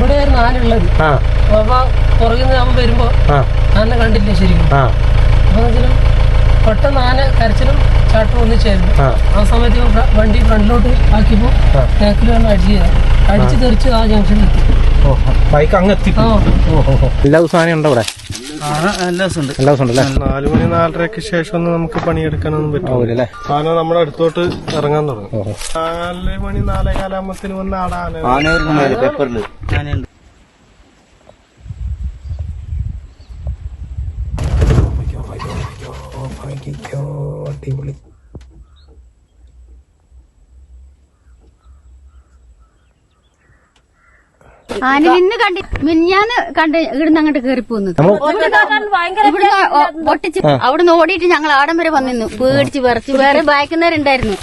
ഇവിടെയായിരുന്നു ആനുള്ളത്. അപ്പൊ പുറകിൽ നിന്ന് അവൻ വരുമ്പോ ആനെ കണ്ടില്ല ശരിക്കും. അപ്പൊ പെട്ടെന്ന് ആന കരച്ചിലും ചാട്ടും ഒന്നിച്ചായിരുന്നു. ആ സമയത്ത് വണ്ടി ഫ്രണ്ടിലോട്ട് ആക്കിയപ്പോ ബാക്കിൽ വന്ന് അടിച്ച് തെറിച്ച് ആ ജംഗ്ഷനിൽ എത്തി. ബൈക്ക് അങ്ങ് എത്തി. എല്ലാ ദിവസവും ആന ഉണ്ടോ ഇവിടെ? എല്ലാ ദിവസം ഉണ്ട്. 4 മണി 4:30ക്ക് ശേഷം ഒന്നും നമുക്ക് പണിയെടുക്കാനൊന്നും പറ്റില്ല. ആന നമ്മുടെ അടുത്തോട്ട് ഇറങ്ങാൻ തുടങ്ങും. 4 മണി 4:15 ആകുമ്പത്തിന് വന്ന ആന പേപ്പറില് അടിപൊളി. ആന ഇന്ന് മിന്നാന്ന് കണ്ട് ഇവിടുന്ന് അങ്ങോട്ട് കയറി പോകുന്നത്. പൊട്ടിച്ച് അവിടുന്ന് ഓടിയിട്ട് ഞങ്ങൾ ആടം വരെ വന്നിരുന്നു. പേടിച്ച് വിറച്ച്. വേറെ ബാക്കുന്നവരുണ്ടായിരുന്നു.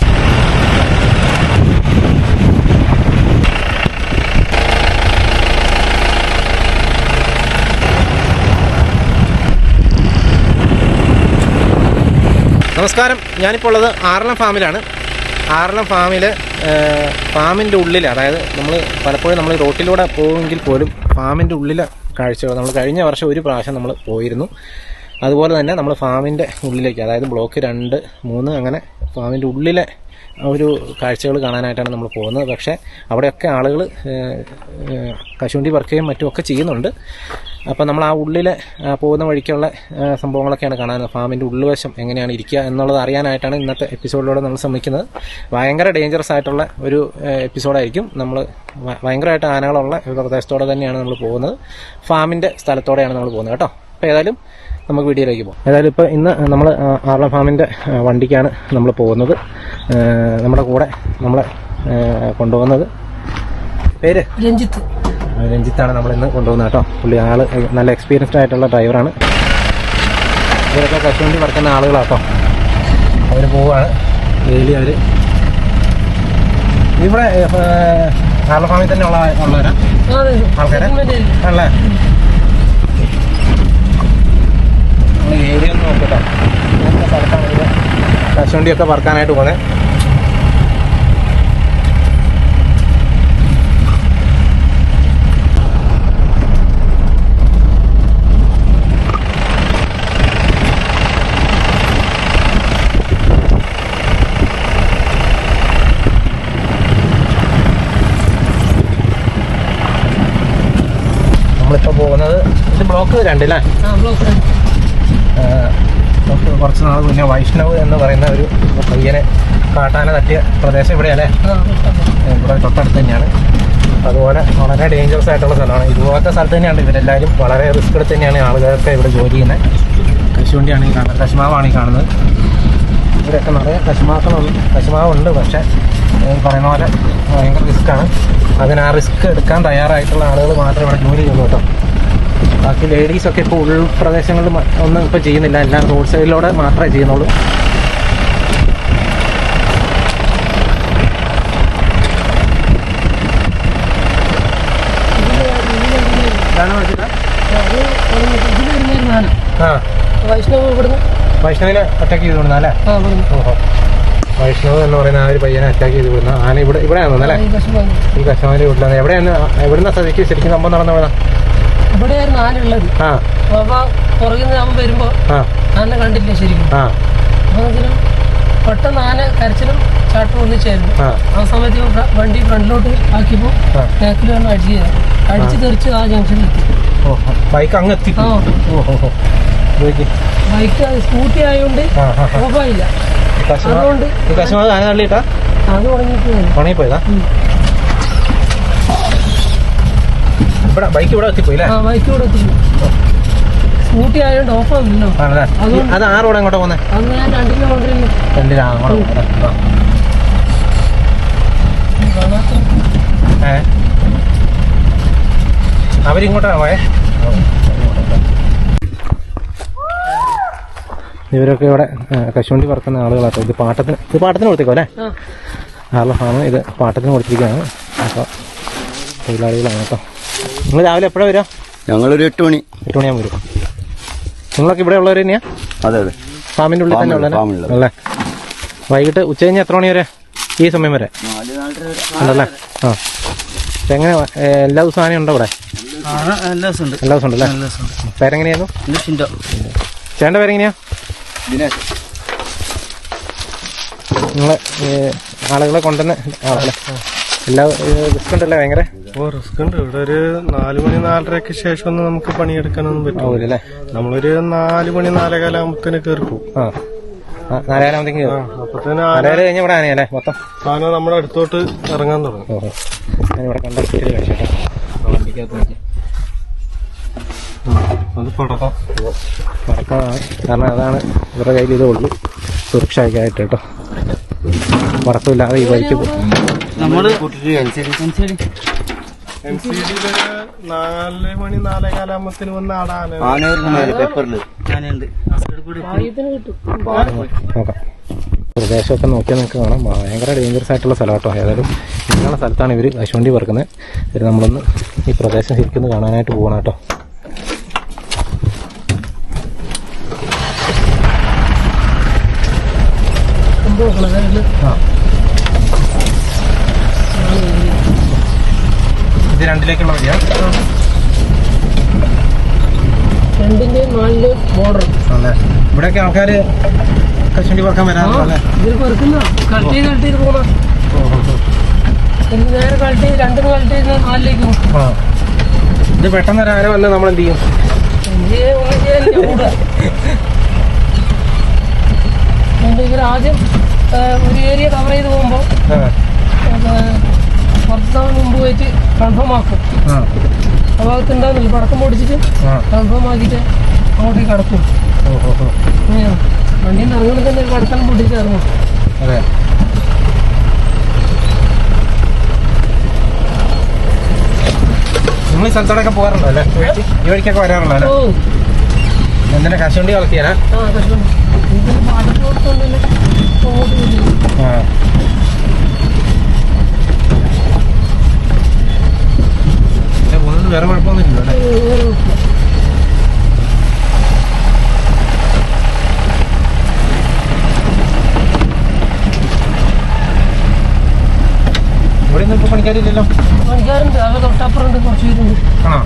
നമസ്കാരം, ഞാനിപ്പോൾ ഉള്ളത് ആറളം ഫാമിലാണ്. ആറളം ഫാമിൻ്റെ ഉള്ളിൽ, അതായത് നമ്മൾ പലപ്പോഴും നമ്മൾ റോട്ടിലൂടെ പോകുമെങ്കിൽ പോലും ഫാമിൻ്റെ ഉള്ളിലെ കാഴ്ചകൾ നമ്മൾ കഴിഞ്ഞ വർഷം ഒരു പ്രാവശ്യം നമ്മൾ പോയിരുന്നു. അതുപോലെ തന്നെ നമ്മൾ ഫാമിൻ്റെ ഉള്ളിലേക്ക്, അതായത് ബ്ലോക്ക് 2, 3 അങ്ങനെ ഫാമിൻ്റെ ഉള്ളിലെ ഒരു കാഴ്ചകൾ കാണാനായിട്ടാണ് നമ്മൾ പോകുന്നത്. പക്ഷേ അവിടെയൊക്കെ ആളുകൾ കശുവണ്ടി പറിക്കുകയും മറ്റുമൊക്കെ ചെയ്യുന്നുണ്ട്. അപ്പോൾ നമ്മൾ ആ ഉള്ളിൽ പോകുന്ന വഴിക്കുള്ള സംഭവങ്ങളൊക്കെയാണ് കാണാൻ. ഫാമിൻ്റെ ഉള്ളുവശം എങ്ങനെയാണ് ഇരിക്കുക എന്നുള്ളത് അറിയാനായിട്ടാണ് ഇന്നത്തെ എപ്പിസോഡിലൂടെ നമ്മൾ ശ്രമിക്കുന്നത്. ഭയങ്കര ഡേഞ്ചറസ് ആയിട്ടുള്ള ഒരു എപ്പിസോഡായിരിക്കും. നമ്മൾ ഭയങ്കരമായിട്ട് ആനകളുള്ള ഒരു പ്രദേശത്തോടെ തന്നെയാണ് നമ്മൾ പോകുന്നത്. ഫാമിൻ്റെ സ്ഥലത്തോടെയാണ് നമ്മൾ പോകുന്നത് കേട്ടോ. അപ്പോൾ ഏതായാലും നമുക്ക് വീഡിയോയിലേക്ക് പോകാം. ഏതായാലും ഇപ്പോൾ ഇന്ന് നമ്മൾ ആറളം ഫാമിൻ്റെ വണ്ടിക്കാണ് നമ്മൾ പോകുന്നത്. നമ്മുടെ കൂടെ നമ്മളെ കൊണ്ടുപോകുന്നത് പേര് രഞ്ജിത്താണ് നമ്മൾ ഇന്ന് കൊണ്ടുപോകുന്നത് കേട്ടോ. പുള്ളി ആള് നല്ല എക്സ്പീരിയൻസ്ഡ് ആയിട്ടുള്ള ഡ്രൈവറാണ്. ഇവരൊക്കെ കശുവണ്ടി പറക്കുന്ന ആളുകളാട്ടോ. അവർ പോവുകയാണ് ഡെയിലി. അവർ ഇവിടെ ആറളം ഫാമിൽ തന്നെ ഉള്ളവരാ ആൾക്കാരെ ആണല്ലേ? ഏരിയ ഒന്ന് നോക്കട്ടോ. ഇങ്ങനത്തെ സ്ഥലത്താണ് ഇത് കശുവണ്ടിയൊക്കെ പറക്കാനായിട്ട് പോകുന്നത്. നമ്മളിപ്പോൾ പോകുന്നത് ഇത് ബ്ലോക്ക് 2 അല്ലേ? കുറച്ച് നാൾ മുന്നേ വൈഷ്ണവ് എന്ന് പറയുന്ന ഒരു പയ്യനെ കാട്ടാന തട്ടിയ പ്രദേശം ഇവിടെയല്ലേ? ഇവിടെ തൊട്ടടുത്ത് തന്നെയാണ്. അതുപോലെ വളരെ ഡേഞ്ചറസ് ആയിട്ടുള്ള സ്ഥലമാണ്. ഇതുപോലത്തെ സ്ഥലത്ത് തന്നെയാണ് ഇവരെല്ലാവരും വളരെ റിസ്ക് എടുത്ത് തന്നെയാണ് ആളുകളൊക്കെ ഇവിടെ ജോലി ചെയ്യുന്നത്. കശുവണ്ടിയാണ് ഈ കാണുന്നത്, കശുമാവാണ് ഈ കാണുന്നത്. ഇവരൊക്കെ നിറയെ കശുമാവുണ്ട്. പക്ഷേ പറയുന്ന പോലെ ഭയങ്കര റിസ്ക്കാണ്. അതിന് ആ റിസ്ക് എടുക്കാൻ തയ്യാറായിട്ടുള്ള ആളുകൾ മാത്രമേ ഇവിടെ ജോലി ചെയ്യുള്ളൂ കേട്ടോ. ബാക്കി ലേഡീസൊക്കെ ഇപ്പോൾ ഉൾപ്രദേശങ്ങളിൽ ഒന്നും ഇപ്പോൾ ചെയ്യുന്നില്ല. എല്ലാം റോഡ് സൈഡിലൂടെ മാത്രമേ ചെയ്യുന്നുള്ളൂ. വൈഷ്ണവിനെ അറ്റാക്ക് ചെയ്ത് വിടുന്ന അല്ലേ? ഓഹോ, വൈഷ്ണവ് എന്ന് പറയുന്ന ആ ഒരു പയ്യനെ അറ്റാക്ക് ചെയ്ത് വിടുന്ന ആന ഇവിടെയാണോ അല്ലേ? ഈ കശുമാവിൻ്റെ വീട്ടിലാണ്. എവിടെയാണ് ശരിക്കും സംഭവം നടന്നതാണ്? ഇവിടെയായിരുന്നു ആനുള്ളത്. അപ്പൊ പുറകിൽ നിന്ന് അവൻ വരുമ്പോ ആനെ കണ്ടില്ല ശരിക്കും. അപ്പൊ പെട്ടെന്ന് ആന കരച്ചിലും ചാട്ടും ഒന്നിച്ചായിരുന്നു. ആ സമയത്ത് വണ്ടി ഫ്രണ്ടിലോട്ട് ആക്കിയപ്പോ ബാക്കിൽ വന്ന് അടിച്ച് തെറിച്ച് ആ ജംഗ്ഷനിൽ എത്തി. ബൈക്ക് അങ്ങ് എത്തി. ബൈക്ക് സ്കൂട്ടി ആയതുകൊണ്ട് ഓഫായില്ല. അതുകൊണ്ട് അത് ഉണങ്ങിപ്പോയതാ. ബൈക്ക് ഇവിടെ എത്തിപ്പോയില്ലേ? ബൈക്ക് ഇവിടെ എത്തിപ്പോയി. സ്കൂട്ടി ആയതുകൊണ്ട് ഓഫാവില്ലല്ലോ. അത് ആ റോഡ് എങ്ങോട്ടാ പോകുന്നത്? അത് ഞാൻ 2 കിലോമീറ്റർ അവരിങ്ങോട്ടാണ് പോയേ. ഇവരൊക്കെ ഇവിടെ കശുവണ്ടി പറക്കുന്ന ആളുകളാട്ടോ. ഇത് പാട്ടത്തിന് കൊടുത്തേക്കോ അല്ലേ? ആറളം ഫാം ഇത് പാട്ടത്തിന് കൊടുത്തിരിക്കുകയാണ്. അപ്പോൾ തൊഴിലാളികളാണ് കേട്ടോ. നിങ്ങൾ രാവിലെ എപ്പോഴാണ് വരിക? ഞങ്ങളൊരു 8 മണിയാകുമ്പോൾ വരും. നിങ്ങളൊക്കെ ഇവിടെ ഉള്ളവർ തന്നെയാ? അതെ. ഫാമിൻ്റെ ഉള്ളിൽ തന്നെ ഉള്ളല്ലേ? വൈകിട്ട് ഉച്ച കഴിഞ്ഞ് എത്ര മണി വരെ? ഈ സമയം വരെ ഉണ്ടല്ലേ? എങ്ങനെ എല്ലാ ദിവസവും ആന ഉണ്ടോ ഇവിടെ? എല്ലാ ദിവസവും ഉണ്ട്. എല്ലാ ദിവസം ഉണ്ടല്ലേ? പേരെങ്ങനെയായിരുന്നു? ചേട്ടൻ്റെ പേരെങ്ങനെയാ? നിങ്ങളെ ആളുകളെ കൊണ്ടുവന്ന് ആളല്ലേ? എല്ലാ റിസ്ക് ഉണ്ടല്ലേ? ഭയങ്കര റിസ്ക് ഉണ്ട്. ഇവിടെ ഒരു 4 മണി 4:30ക്ക് ശേഷം ഒന്നും നമുക്ക് പണിയെടുക്കാനൊന്നും പറ്റില്ല. നമ്മളൊരു 4 മണി 4:15 ആകുമ്പത്തേന് കയറി പോകും. 4:30 ആകുമ്പോഴത്തേക്ക് അപ്പത്തേന് 4:30 കഴിഞ്ഞ ഇവിടെ ആനയല്ലേ മൊത്തം? ആന നമ്മുടെ അടുത്തോട്ട് ഇറങ്ങാൻ തുടങ്ങും. ഞാനിവിടെ കണ്ടെടുത്തിട്ട് കഴിച്ചേട്ടാ. അത് പടക്കം പടക്കമാണ്. കാരണം അതാണ് ഇവരുടെ കയ്യിൽ ഇതേ ഉള്ളൂ സുരക്ഷയ്ക്കായിട്ട് കേട്ടോ. പടക്കമില്ലാതെ ഈ വഴിക്ക് പോകും. നമ്മള് NCD 4 മണി 4:15 ആകുമ്പത്തേന് വന്ന് ആടാൻ നോക്കാം. പ്രദേശമൊക്കെ നോക്കിയാൽ നിങ്ങൾക്ക് കാണാം. ഭയങ്കര ഡേഞ്ചറസ് ആയിട്ടുള്ള സ്ഥലം കേട്ടോ. ഏതായാലും ഇങ്ങനെയുള്ള സ്ഥലത്താണ് ഇവർ കശുവണ്ടി പറക്കുന്നത്. ഇവർ നമ്മളൊന്ന് ഈ പ്രദേശം ശരിക്കും കാണാനായിട്ട് പോകണം കേട്ടോ. ഇത് രണ്ടിലേക്കുള്ള വഴിയാ? 2ന്റെയും 4ന്റെയും ബോർഡർ. ഇവിടെയൊക്കെ ആൾക്കാർ കശുവണ്ടി പറക്കാൻ വരാറുണ്ടല്ലേ? ഇതിൽ പെറുക്കുന്ന കളക്ട് ചെയ്ത് പോകണം. നേരെ കളക്ട് ചെയ്ത് 2 കളക്ട് ചെയ്ത് 4ലേക്ക് പോകും. ഇത് പെട്ടെന്ന് ഒരാന വന്ന് നമ്മൾ എന്ത് ചെയ്യും? ഇവരാദ്യം ഒരു ഏരിയ കവർ ചെയ്ത് പോകുമ്പോൾ കുറച്ച് തവണ മുമ്പ് പോയിട്ട് കൺഫേം ആക്കും. ആ ഭാഗത്ത് ഉണ്ടാകുന്നില്ല, പടക്കം പൊടിച്ചിട്ട് കൺഫേം ആക്കിയിട്ട് അങ്ങോട്ടേക്ക് കടക്കും. വണ്ടിയിൽ നിന്ന് ഇറങ്ങുന്നത് തന്നെ പടക്കം പൊട്ടിച്ച് ഇറങ്ങും. അതെ. നിങ്ങൾ ഈ സ്ഥലത്തോടൊക്കെ പോകാറുണ്ടോ അല്ലേ? ഈ വഴിക്കൊക്കെ വരാറുണ്ടോ അല്ലേ? എന്തിനാ കശുവണ്ടി കളക്ട് ചെയ്യാനാ? പോകുന്നത് വേറെ കുഴപ്പമൊന്നുമില്ലല്ലോ അല്ലേ? ഇവിടെ ഒന്നും ഇപ്പൊ പണിക്കാരില്ലല്ലോ? പണിക്കാരുണ്ട്, അത് തൊട്ടപ്പുറമുണ്ട്, കുറച്ച് പേരുണ്ട്.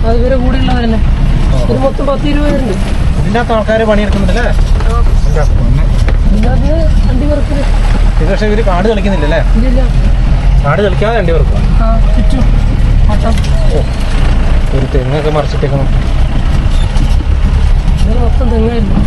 അത് ഇവരെ കൂടെയുള്ളവരല്ലേ. ഒരു മൊത്തം 10-20 പേരുണ്ട്. ഇതിന്റെ അകത്ത് ആൾക്കാർ പണിയെടുക്കുന്നുണ്ടല്ലേ? ഇതിനകത്ത് വണ്ടി വെറുക്കില്ല. ഇത് പക്ഷെ ഇവര് കാട് കളിക്കുന്നില്ലല്ലേ? ഇല്ല, കാട് കളിക്കാതെ വണ്ടി വെറുക്കുക. ചുറ്റും പട്ടം. ഒരു തെങ്ങൊക്കെ മറിച്ചിട്ടേക്കണം. ഇതിന് മൊത്തം തെങ്ങായിരുന്നു.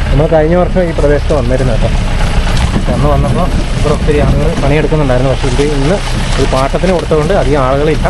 നമ്മൾ കഴിഞ്ഞ വർഷം ഈ പ്രദേശത്ത് വന്നിരുന്നു കേട്ടോ. അന്ന് വന്നപ്പോൾ ഇവിടെ ഒത്തിരി ആളുകൾ പണിയെടുക്കുന്നുണ്ടായിരുന്നു. പക്ഷേ ഇത് ഇന്ന് ഒരു പാട്ടത്തിന് കൊടുത്തതുകൊണ്ട് അധികം ആളുകളില്ല.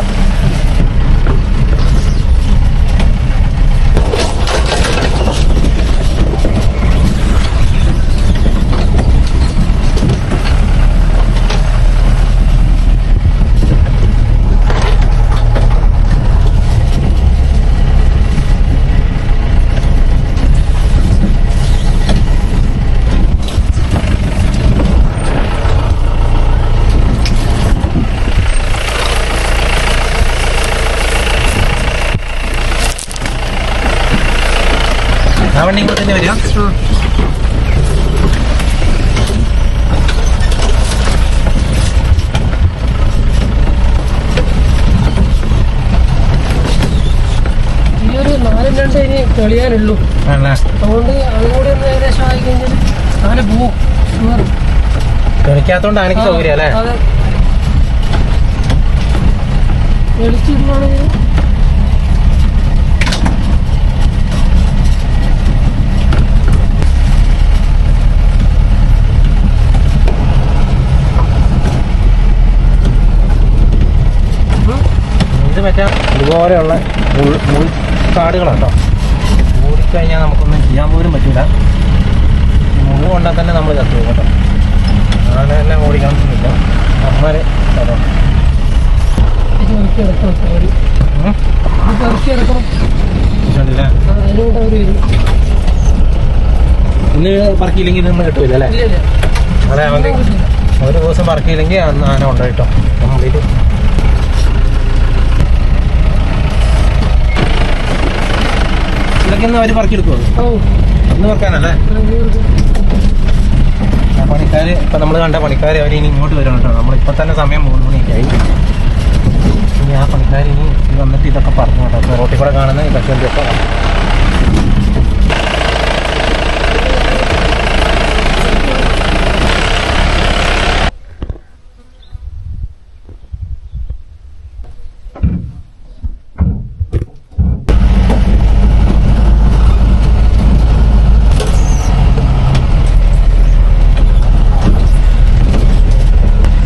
ആ വണ്ടി ഇങ്ങോട്ട് തന്നെ വരിക. ഈ ഒരു 4-2 ഇനി തെളിയാനുള്ളൂ. അതുകൊണ്ട് അതുകൂടി ഒന്ന് ഏകദേശം ആയി കഴിഞ്ഞാൽ ആന പോവും. തെളിക്കാത്തോണ്ട് ആനയ്ക്ക് സൗകര്യം അല്ലേ? അതെ, തെളിച്ചിടുവാണെങ്കിൽ ഇത് മറ്റേ ഇതുപോലെയുള്ള മുൾക്കാടുകളാട്ടോ. ഓടിക്കഴിഞ്ഞാൽ നമുക്കൊന്നും ചെയ്യാൻ പോലും പറ്റില്ല. മുള്ളു കൊണ്ടാൽ തന്നെ നമ്മൾ ചത്തു പോകും കേട്ടോ. ആന തന്നെ ഓടിക്കാനൊന്നുമില്ല. അമ്മരെ സ്ഥലം ഇന്ന് പറക്കിയില്ലെങ്കിൽ നമ്മൾ കിട്ടൂല അല്ലേ? അതെ, ഒരു ദിവസം പറക്കിയില്ലെങ്കിൽ അന്ന് ആന ഉണ്ട് കേട്ടോ കംപ്ലീറ്റ്. ഇതൊക്കെ ഇന്ന് അവർ പറക്കിയെടുക്കുമോ? ഇന്ന് പറക്കാനല്ലേ? പണിക്കാർ ഇപ്പം നമ്മൾ കണ്ട പണിക്കാർ അവർ ഇനി ഇങ്ങോട്ട് വരണം കേട്ടോ. നമ്മളിപ്പോൾ തന്നെ സമയം 3 മണിയൊക്കെയായി. ഇനി ആ പണിക്കാർ ഇനി വന്നിട്ട് ഇതൊക്കെ പറഞ്ഞു കേട്ടോ. റോട്ടിൽ കൂടെ കാണുന്ന ഈ കശുവണ്ടിയൊക്കെ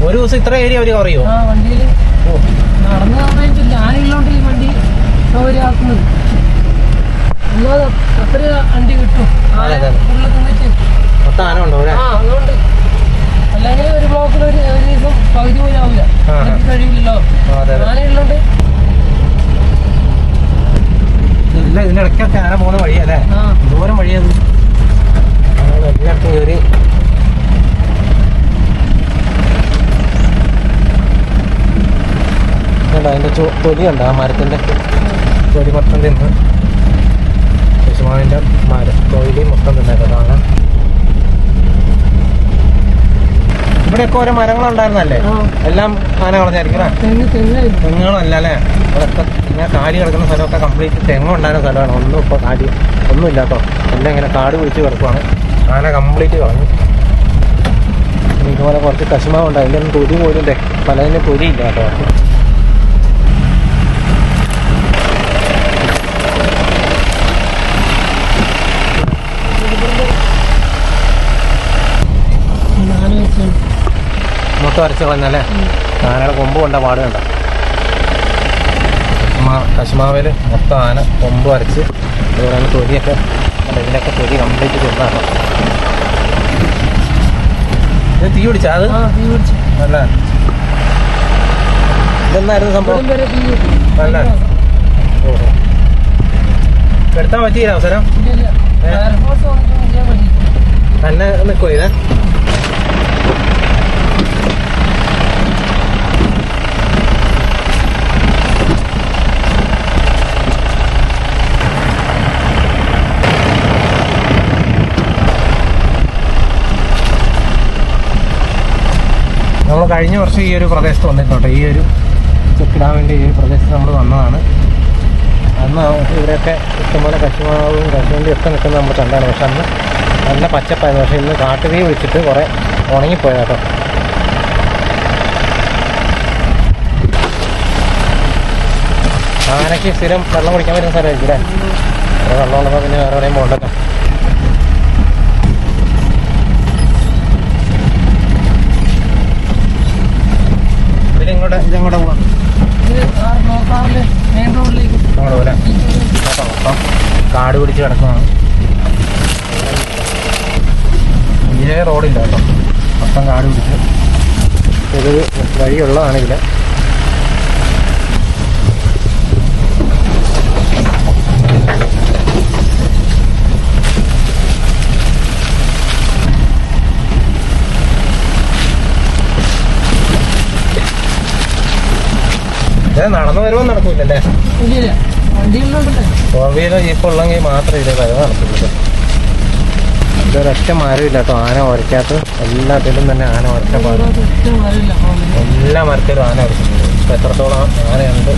ഒരു ദിവസം ഇത്ര ഏരിയ അവർ കവർ ചെയ്യുമോ? വണ്ടിയിൽ നടന്നു കവറേജില്ല. ആനയുള്ളതുകൊണ്ട് ഈ വണ്ടി സൗകര്യമാക്കുന്നത്. ഒന്നാമത് അത്ര വണ്ടി കിട്ടും. ആന ഫുള്ള് തിന്നിട്ട് മൊത്തം ആന ഉണ്ടോ? അതുകൊണ്ട് അല്ലെങ്കിൽ ഒരു ബ്ലോക്കിൽ ഒരു ദിവസം പകുതി പോലും ആവില്ല. കഴിയില്ലല്ലോ ആനയുള്ളതുകൊണ്ട്. ഇല്ല, ഇതിന്റെ ഇടയ്ക്കൊക്കെ ആന പോകുന്ന വഴിയല്ലേ? ദൂരം വഴിയത് എല്ലായിടത്തും കയറി. അതിന്റെ തൊലി ഉണ്ട്, ആ മരത്തിന്റെ തൊലി മൊത്തം തിന്ന്. കശുമാവിന്റെ തൊലി മൊത്തം തിന്നേക്കാണ്. ഇവിടെയൊക്കെ ഓരോ മരങ്ങളുണ്ടായിരുന്നല്ലേ? എല്ലാം ആന കളഞ്ഞായിരിക്കും. തെങ്ങുകളല്ല അല്ലേ? ഇവിടെയൊക്കെ ഇങ്ങനെ കാടി കിടക്കുന്ന സ്ഥലമൊക്കെ കംപ്ലീറ്റ് തെങ്ങുണ്ടായിരുന്ന സ്ഥലമാണ്. ഒന്നും ഇപ്പോൾ കാടി ഒന്നും ഇല്ലാട്ടോ. എല്ലാം ഇങ്ങനെ കാട് പിടിച്ച് കിടക്കുവാണ്. ആന കംപ്ലീറ്റ് കളഞ്ഞു. ഇതുപോലെ കുറച്ച് കശുമാവുണ്ട്. അതിൻ്റെ ഒന്നും തൊലി പോലും പലതിൻ്റെ തൊലി ഇല്ല കേട്ടോ. മൊത്തം അരച്ച് കളഞ്ഞല്ലേ? ആനയുടെ കൊമ്പ് കൊണ്ട പാട് കണ്ട. കശുമാവിൽ മൊത്തം ആന കൊമ്പ് അരച്ച് അതുപോലെ തൊലിയൊക്കെ ഇതിനൊക്കെ തൊലി കംപ്ലീറ്റ് തിന്നാണ്. ഇത് തീ പിടിച്ചാ? അത് അല്ല, ഇതെന്നായിരുന്നു സംഭവം? അല്ല, ഓഹോ, എടുത്താൻ പറ്റിയില്ല അവസരം? തന്നെ നിൽക്കോ ഇത്? നമ്മൾ കഴിഞ്ഞ വർഷം ഈ ഒരു പ്രദേശത്ത് വന്നിട്ടുണ്ടോ. ഈ ഒരു ചെക്കിടാൻ വേണ്ടി ഈ പ്രദേശത്ത് നമ്മൾ വന്നതാണ്. അന്ന് ഇവിടെയൊക്കെ ഇഷ്ടംപോലെ കശുമാവും കശുവണ്ടി ഒക്കെ നിൽക്കുന്നത് നമ്മൾ കണ്ടാണ്. പക്ഷെ അന്ന് നല്ല പച്ചപ്പായിരുന്നു. പക്ഷെ ഇന്ന് കാട്ടുതീ വെച്ചിട്ട് കുറേ ഉണങ്ങിപ്പോയത് കേട്ടോ. ആനയ്ക്ക് സ്ഥിരം വെള്ളം കുടിക്കാൻ വരുന്ന സ്ഥലമായിരിക്കും അല്ലേ? വേറെ വെള്ളമുള്ളപ്പോൾ പിന്നെ വേറെ എവിടെയും പോകണ്ടല്ലോ. ഇതെങ്ങോട്ടാ പോവാം? അങ്ങോട്ട് പോലെ മൊത്തം കാട് പിടിച്ച് കിടക്കുന്നതാണ്. ഇതേ റോഡില്ല കേട്ടോ, മൊത്തം കാട് പിടിച്ച്. ഇതൊരു വഴിയുള്ളതാണ് ഇതിൽ. നടന്നു വരുമ്പോൾ നടക്കൂലല്ലേ? ഫോർ വീലർ ജീപ്പ് ഉള്ളെങ്കിൽ മാത്രമേ ഇത് വരവ് നടക്കുള്ളൂ. ഇതൊരൊറ്റ മരമില്ല കേട്ടോ. ആന ഉരയ്ക്കാത്ത എല്ലാത്തിലും തന്നെ ആന ഉരച്ച പാടും. എല്ലാ മരത്തിലും ആന ഉരച്ചിട്ടുണ്ട്. ഇപ്പം എത്രത്തോളം ആനയുണ്ട്,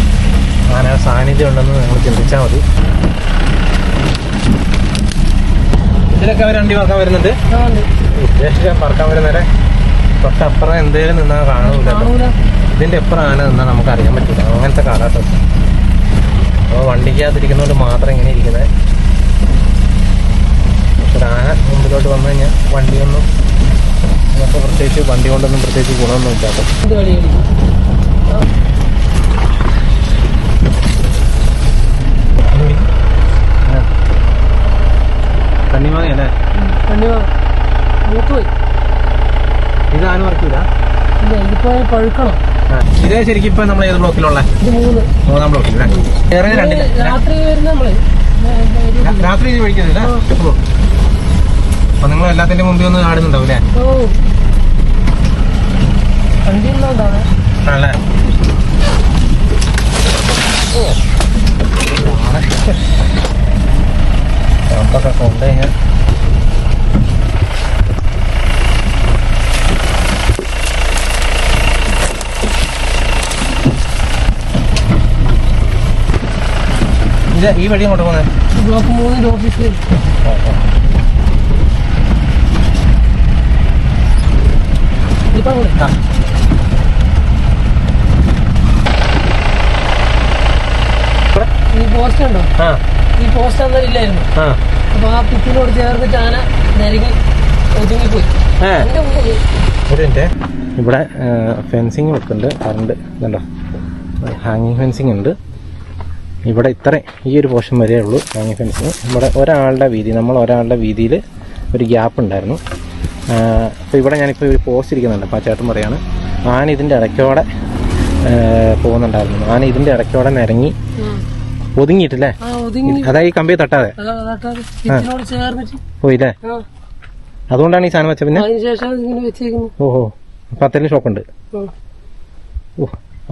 ആനയുടെ സാന്നിധ്യം ഉണ്ടെന്ന് നിങ്ങൾ ചിന്തിച്ചാൽ മതി. ഇതിലൊക്കെ അവർ വണ്ടി പറക്കാൻ വരുന്നുണ്ട്. ഉദ്ദേശിക്കാൻ പറക്കാൻ വരുന്നവരെ തൊട്ടപ്പുറം എന്തേലും നിന്നാൽ കാണൂല. ഇതിൻ്റെ എപ്പുറം ആന നിന്നാൽ നമുക്ക് അറിയാൻ പറ്റില്ല. അങ്ങനത്തെ കാലാട്ടോ. അപ്പോൾ വണ്ടിക്കകത്തിരിക്കുന്നതുകൊണ്ട് മാത്രം ഇങ്ങനെ ഇരിക്കുന്നത്. പക്ഷെ ആന മുമ്പിലോട്ട് വന്നു കഴിഞ്ഞാൽ വണ്ടിയൊന്നും നമുക്ക് പ്രത്യേകിച്ച് വണ്ടി കൊണ്ടൊന്നും പ്രത്യേകിച്ച് ഗുണമൊന്നും ഇല്ലാട്ടോ. കണ്ണിമാങ്ങയല്ലേ? ഇത് ആന പറിക്കൂല. പഴുക്കണം. ഇതേ ശരിക്കും ഇപ്പൊ നമ്മൾ ഏത് ബ്ലോക്കിലുള്ള? 3-ാം ബ്ലോക്കിൽ. രാത്രി ഇത് കഴിക്കുന്നില്ല. അപ്പൊ നിങ്ങൾ എല്ലാത്തിന്റെ മുമ്പിൽ ഒന്ന് ആടുന്നുണ്ടാവും അല്ലേ? വണ്ടിയുള്ളതുകൊണ്ടാണ്. ആണല്ലേ? ഒക്കെ കൊണ്ടുകഴിഞ്ഞാൽ ഈ വഴി അങ്ങോട്ട് പോകുന്നത് ബ്ലോക്ക് 3 ഓഫീസിൽ. ഇപ്പം ഈ പോസ്റ്റ് ഉണ്ടോ? ഈ പോസ്റ്റ് അന്നേരം ഇല്ലായിരുന്നു. അപ്പൊ ആ പിറ്റിനോട് ചേർന്നിട്ട് ആന നരങ്ങി ഒതുങ്ങിപ്പോയി. ഒരു മിനിറ്റ്. ഇവിടെ ഫെൻസിങ് വെക്കുന്നുണ്ട്, കറണ്ട് ഇതുണ്ടോ, ഹാങ്ങിങ് ഫെൻസിങ് ഉണ്ട്. ഇവിടെ ഇത്ര ഈ ഒരു പോർഷൻ വരെ ഉള്ളൂ ഹാങ്ങിങ് ഫെൻസിങ്. ഇവിടെ ഒരാളുടെ വീതിയിൽ ഒരു ഗ്യാപ്പ് ഉണ്ടായിരുന്നു. അപ്പോൾ ഇവിടെ ഞാനിപ്പോൾ ഒരു പോസ്റ്റ് ഇരിക്കുന്നുണ്ട്. അപ്പോൾ ആ ചേട്ടൻ പറയാണ് ആന ഇതിൻ്റെ ഇടയ്ക്കോടെ പോകുന്നുണ്ടായിരുന്നു. ആന ഇതിൻ്റെ ഇടയ്ക്കോടെ നിരങ്ങി ഒതുങ്ങിയിട്ടില്ലേ? അതാ ഈ കമ്പിയെ തട്ടാതെ പോയില്ലേ? അതുകൊണ്ടാണ് ഈ സാധനം വെച്ച. പിന്നെ ഓഹോ, അപ്പൊ അത്രയും ഷോക്കുണ്ട്. ഓ,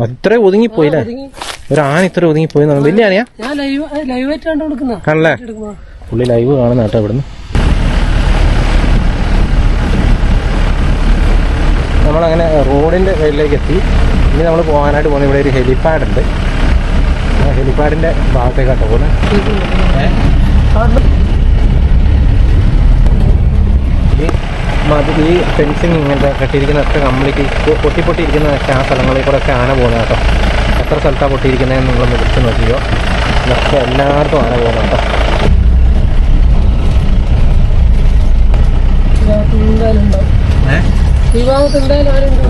അത്ര ഒതുങ്ങിപ്പോയില്ലേ? ഒരു ആന ഇത്ര ഒതുങ്ങിപ്പോയി. വലിയ ആനയാ? ആണല്ലേ? പുള്ളി ലൈവ് കാണുന്ന കേട്ടോ. ഇവിടുന്ന് നമ്മളങ്ങനെ റോഡിന്റെ സൈഡിലേക്ക് എത്തി. ഇനി നമ്മൾ പോകാനായിട്ട് പോകുന്നത് ഇവിടെ ഒരു ഹെലിപ്പാഡ് ഉണ്ട്. ആ ഹെലിപ്പാഡിന്റെ ഭാഗത്തേക്കാട്ടോ പോകുന്നത്. ഈ ഫെൻസിങ് ഇങ്ങനത്തെ കെട്ടിയിരിക്കുന്നതൊക്കെ കംപ്ലീറ്റ് പൊട്ടിയിരിക്കുന്ന ആ സ്ഥലങ്ങളിൽ കൂടെ ഒക്കെ ആന പോകുന്നത് കേട്ടോ. എത്ര സ്ഥലത്താണ് പൊട്ടിയിരിക്കുന്നതെന്ന് നിങ്ങൾ വിളിച്ച് നോക്കിയോ. ഇതൊക്കെ എല്ലായിടത്തും ആന പോകുന്നത് കേട്ടോ. ഈ ഭാഗത്ത് എന്തായാലും ആരുണ്ടോ?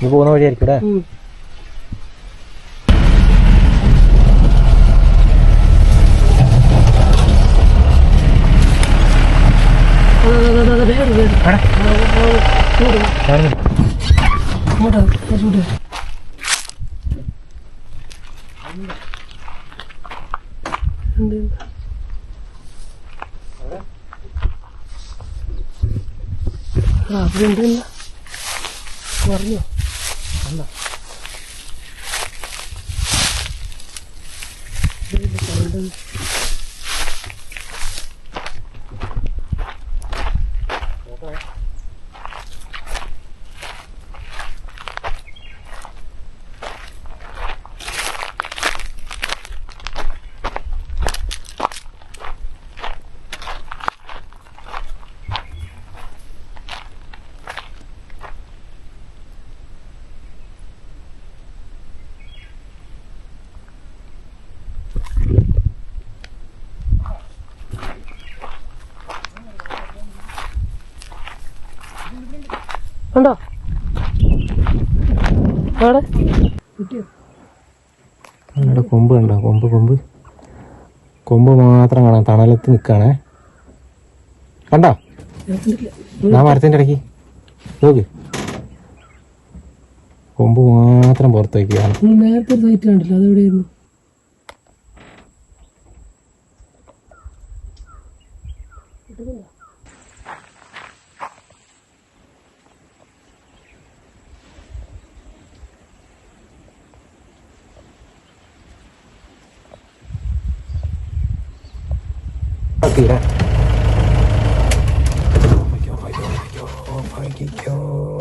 ഇത് പോകുന്ന വഴിയായിരിക്കും ഇവിടെ. പറഞ്ഞോ ഉണ്ടോ? അവിടെ കൊമ്പ് കണ്ടോ? കൊമ്പ് മാത്രം കാണാം. തണലത്ത് നിൽക്കാണേ. കണ്ടോ? ആ മരത്തിന്റെ ഇടയ്ക്ക് നോക്ക്, കൊമ്പ് മാത്രം പുറത്ത് വയ്ക്കുകയാണ്. നേരത്തെ സൈറ്റ് കണ്ടില്ല, അതെവിടെയായിരുന്നു?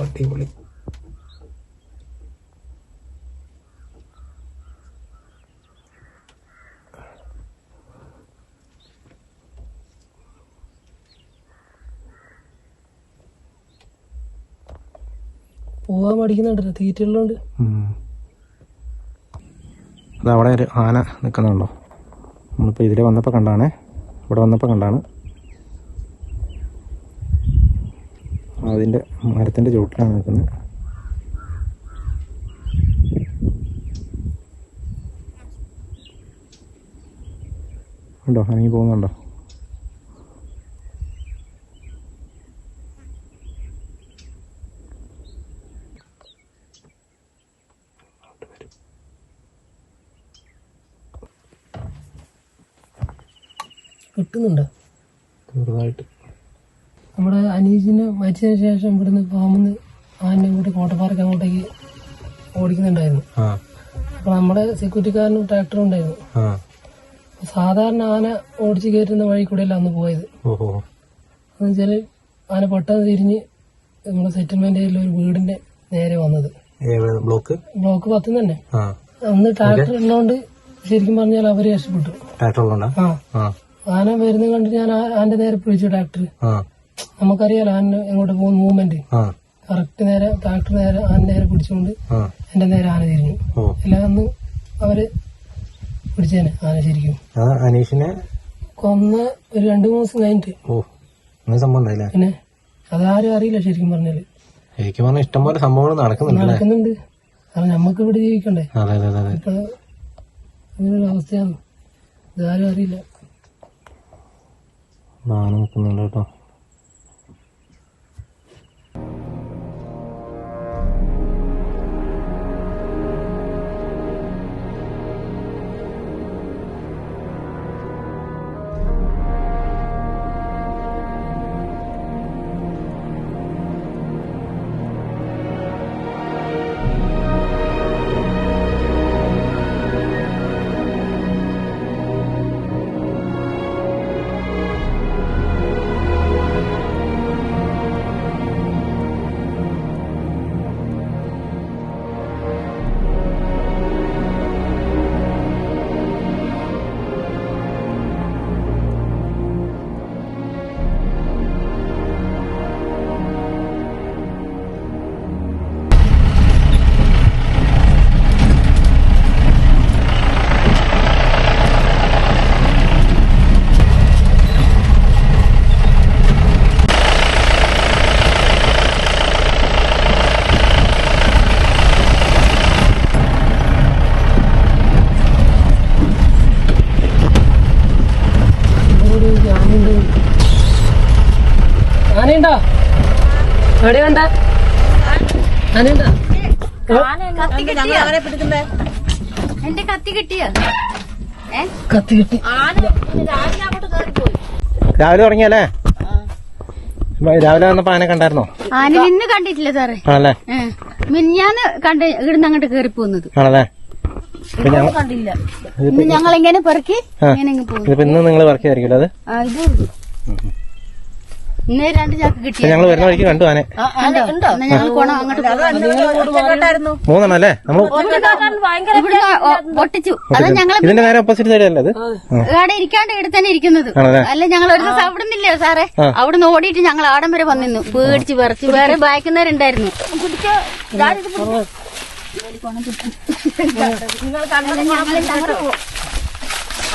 അടിപൊളി. പോവാൻ മടിക്കുന്നുണ്ടല്ലോ തീറ്റുള്ളതുകൊണ്ട്. അതവിടെ ഒരു ആന നിൽക്കുന്നുണ്ടോ? നമ്മളിപ്പോൾ ഇതിലെ വന്നപ്പോൾ കണ്ടാണ്, ഇവിടെ വന്നപ്പോൾ കണ്ടാണ്. അതിൻ്റെ മരത്തിൻ്റെ ചുവട്ടിലാണ് നിൽക്കുന്നത്. ഉണ്ടോ? അനങ്ങി പോകുന്നുണ്ടോ? കിട്ടുന്നുണ്ടോ? ചെറുതായിട്ട്. നമ്മുടെ അനീഷിന് മരിച്ചതിന് ശേഷം ഇവിടുന്ന് ഫാമിന്ന് ആനെ കൂട്ടി കോട്ടപ്പാറയ്ക്ക് അങ്ങോട്ടേക്ക് ഓടിക്കുന്നുണ്ടായിരുന്നു. അപ്പൊ നമ്മുടെ സെക്യൂരിറ്റിക്കാരനും ട്രാക്ടറും ഉണ്ടായിരുന്നു. സാധാരണ ആന ഓടിച്ച് കയറ്റുന്ന വഴി കൂടെയല്ല അന്ന് പോയത്. എന്ന് വെച്ചാല് ആന പെട്ടെന്ന് തിരിഞ്ഞ് നമ്മുടെ സെറ്റിൽമെന്റ് ഏരിയയിൽ ഒരു വീടിന്റെ നേരെ വന്നത്. ബ്ലോക്ക് 10 തന്നെ. അന്ന് ട്രാക്ടർ ഉള്ളതുകൊണ്ട് ശരിക്കും പറഞ്ഞാൽ അവര് രക്ഷപ്പെട്ടു. ആന വരുന്നത് കണ്ട് ഞാൻ ആന്റെ നേരെ പിടിച്ചു ട്രാക്ടർ. നമുക്കറിയാലോ ആന എങ്ങോട്ട് പോകുന്ന മൂവ്മെന്റ്. കറക്റ്റ് നേരെ ട്രാക്ടർ നേരെ ആന നേരെ പിടിച്ചുകൊണ്ട് എന്റെ നേരെ ആന തിരിഞ്ഞു. എല്ലാം അന്ന് അവര് പിടിച്ചേനെ ആന ശരിക്കും. അനീഷിനെ കൊന്ന ഒരു 2-3 ദിവസം കഴിഞ്ഞിട്ട്. പിന്നെ അതാരും അറിയില്ല ശരിക്കും പറഞ്ഞാല്. ശരിക്കും പറഞ്ഞാൽ ഇഷ്ടംപോലെ സംഭവങ്ങൾ നടക്കുന്നുണ്ട്. കാരണം നമ്മക്ക് ഇവിടെ ജീവിക്കണ്ടേ. ഇപ്പൊ അങ്ങനൊരു അവസ്ഥയാണ്. ഇതാരും അറിയില്ല. നിൽക്കുന്നുണ്ട് കേട്ടോ. ആനയുണ്ടോ? എവിടെയുണ്ടാ ആനയുണ്ടോ? എന്റെ കത്തി കിട്ടിയോ? കത്തി കിട്ടി. രാവിലെ തുടങ്ങിയല്ലേ? രാവിലെ വന്നപ്പോ ആന കണ്ടായിരുന്നോ? ആന ഇന്ന് കണ്ടിട്ടില്ല സാറേ. ആണല്ലേ? മിനിഞ്ഞാന്ന് കണ്ട് ഇവിടുന്ന് അങ്ങോട്ട് കയറി പോകുന്നത്. ആണല്ലേ? കണ്ടില്ല. ഇന്ന് ഞങ്ങൾ എങ്ങനെ പെറുക്കി ഇന്ന് നിങ്ങൾ വർക്കിയായിരിക്കുമല്ലോ അത്? ഇന്ന് 2 ചാക്ക് കിട്ടി. ഞങ്ങൾ വരുന്ന വഴിക്ക് കണ്ടു ആനെ. ഞങ്ങൾ പോണം അങ്ങോട്ട്. 3 അല്ലേ? നമ്മൾ പൊട്ടിച്ചു. അത് ഞങ്ങൾ ഇതിന്റെ നേരെ ഓപ്പോസിറ്റ് സൈഡ് അല്ലേ അത്? അവിടെ ഇരിക്കാണ്ട് ഇവിടെ തന്നെ ഇരിക്കുന്നത്. അല്ല ഞങ്ങൾ ഒരു ദിവസം അവിടെ നിന്നില്ലേ സാറേ? അവിടുന്ന് ഓടിയിട്ട് ഞങ്ങൾ ആടം വരെ വന്നിരുന്നു. പേടിച്ച് വിറച്ച്. വേറെ ബാക്കുന്നവരുണ്ടായിരുന്നു.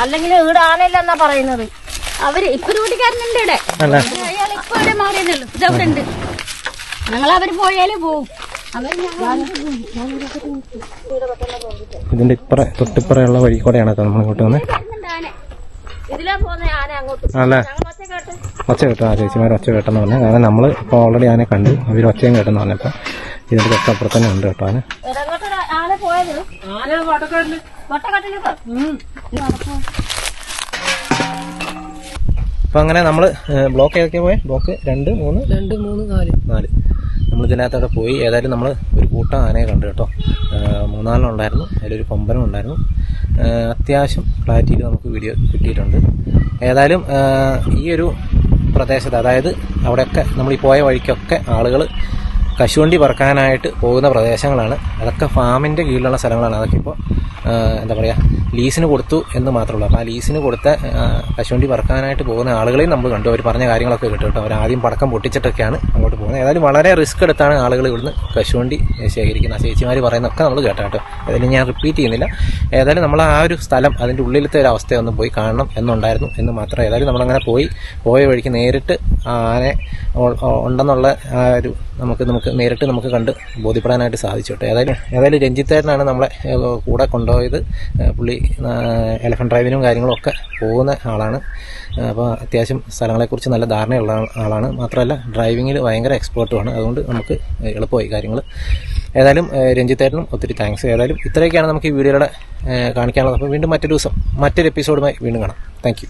അല്ലെങ്കിൽ ഇവിടെ ആനയില്ലെന്നാ പറയുന്നത്. അവര് ഇപ്പൊ കൂട്ടിക്കാരനുണ്ട് ഇവിടെ. അയാൾ ഇപ്പൊ ഇവിടെ മാറിയതല്ലോ. ഇതവിടെ ഉണ്ട്. ഞങ്ങൾ അവര് പോയാലേ പോവും. ഇതിന്റെ തൊട്ടിപ്പറയുള്ള വഴി കൂടെയാണ് നമ്മൾ ഇങ്ങോട്ട് വന്നത്. ഇതിലാ പോകുന്ന ആന അങ്ങോട്ട്. അല്ലേ? ഒച്ച കേട്ടോ. ചേച്ചിമാർ ഒച്ച കേട്ടെന്ന് പറഞ്ഞാൽ കാരണം നമ്മൾ ഇപ്പോൾ ഓൾറെഡി ആനെ കണ്ടു. അവർ ഒച്ചയും കേട്ടെന്ന് പറഞ്ഞപ്പോൾ ഇതിന്റെ തൊട്ടപ്പുറത്ത് തന്നെ ഉണ്ട് കേട്ടോ ആന. ആന പോയത് അപ്പൊ അങ്ങനെ നമ്മള് ബ്ലോക്ക് ഏതൊക്കെ പോയെ? ബ്ലോക്ക് 2, 3, 4 നമ്മൾ ഇതിനകത്തോടെ പോയി. ഏതായാലും നമ്മൾ ഒരു കൂട്ടം ആനയെ കണ്ടു കേട്ടോ. 3-4 ഉണ്ടായിരുന്നു. അതിലൊരു കൊമ്പനും ഉണ്ടായിരുന്നു. അത്യാവശ്യം ക്ലാരിറ്റിയിൽ നമുക്ക് വീഡിയോ കിട്ടിയിട്ടുണ്ട്. ഏതായാലും ഈ ഒരു പ്രദേശത്ത്, അതായത് അവിടെയൊക്കെ നമ്മൾ ഈ പോയ വഴിക്കൊക്കെ ആളുകൾ കശുവണ്ടി പറക്കാനായിട്ട് പോകുന്ന പ്രദേശങ്ങളാണ്. അതൊക്കെ ഫാമിൻ്റെ കീഴിലുള്ള സ്ഥലങ്ങളാണ്. അതൊക്കെ ഇപ്പോൾ എന്താ പറയുക, ലീസിന് കൊടുത്തു എന്ന് മാത്രമേ ഉള്ളൂ. അപ്പോൾ ആ ലീസിന് കൊടുത്ത കശുവണ്ടി പറക്കാനായിട്ട് പോകുന്ന ആളുകളെയും നമ്മൾ കണ്ടു. അവർ പറഞ്ഞ കാര്യങ്ങളൊക്കെ കിട്ടും കേട്ടോ. അവർ ആദ്യം പടക്കം പൊട്ടിച്ചിട്ടൊക്കെയാണ് അങ്ങോട്ട് പോകുന്നത്. ഏതായാലും വളരെ റിസ്ക് എടുത്താണ് ആളുകൾ ഇവിടുന്ന് കശുവണ്ടി ശേഖരിക്കുന്നത്. ചേച്ചിമാർ പറയുന്നതൊക്കെ നമ്മൾ കേട്ടോ കേട്ടോ. ഏതായാലും ഞാൻ റിപ്പീറ്റ് ചെയ്യുന്നില്ല. ഏതായാലും നമ്മൾ ആ ഒരു സ്ഥലം, അതിൻ്റെ ഉള്ളിലത്തെ ഒരു അവസ്ഥയൊന്ന് പോയി കാണണം എന്നുണ്ടായിരുന്നു എന്ന് മാത്രം. ഏതായാലും നമ്മളങ്ങനെ പോയ വഴിക്ക് നേരിട്ട് ആനെ ഉണ്ടെന്നുള്ള ആ ഒരു നമുക്ക് നേരിട്ട് നമുക്ക് കണ്ട് ബോധ്യപ്പെടാനായിട്ട് സാധിച്ചു കേട്ടോ. ഏതായാലും രഞ്ജിത്തേട്ടനാണ് നമ്മളെ കൂടെ കൊണ്ടുപോയത്. പുള്ളി എലഫന്റ് ഡ്രൈവിനും കാര്യങ്ങളൊക്കെ പോകുന്ന ആളാണ്. അപ്പോൾ അത്യാവശ്യം സ്ഥലങ്ങളെക്കുറിച്ച് നല്ല ധാരണയുള്ള ആളാണ്. മാത്രമല്ല ഡ്രൈവിങ്ങിൽ ഭയങ്കര എക്സ്പേർട്ടുമാണ്. അതുകൊണ്ട് നമുക്ക് എളുപ്പമായി കാര്യങ്ങൾ. ഏതായാലും രഞ്ജിത്തേട്ടനും ഒത്തിരി താങ്ക്സ്. ഏതായാലും ഇത്രയൊക്കെയാണ് നമുക്ക് ഈ വീഡിയോയുടെ കാണിക്കാനുള്ളത്. അപ്പോൾ വീണ്ടും മറ്റൊരു ദിവസം മറ്റൊരു എപ്പിസോഡുമായി വീണ്ടും കാണാം. Thank you.